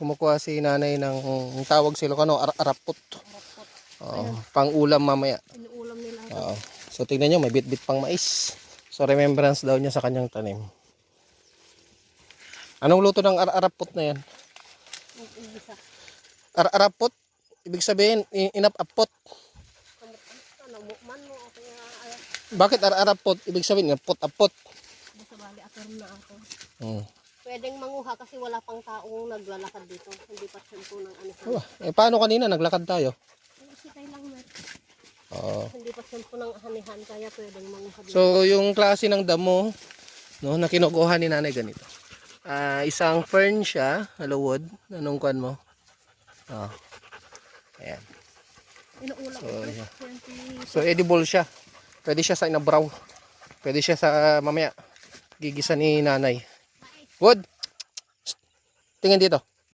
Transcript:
Kumukuha si nanay ng tawag sa Ilocano, arapot. Pang ulam mamaya. Inuulam nila. So tingnan nyo, may bit-bit pang mais. So remembrance daw niya sa kanyang tanim. Anong luto ng arapot na yan? Arapot? Ibig sabihin, inapapot. Bakit arapot? Ibig sabihin, apot-apot. Basta bali, atorm na ako. Pwedeng manguha kasi wala pang taong naglalakad dito. Hindi pa tiyempo ng ano. Paano kanina? Naglakad tayo. Sikay lang, Mer. Hindi pa tiyempo ng hanihan kaya pwedeng manguha dito. So yung klase ng damo, no, na kinukuha ni nanay ganito. Isang fern siya, halowood. Anong kuan mo? Ayan. Inuulam So, ko. yeah. So edible siya. Pwede siya sa inabraw. Pwede siya sa mamaya gigisa ni nanay. Wood. Tingin dito.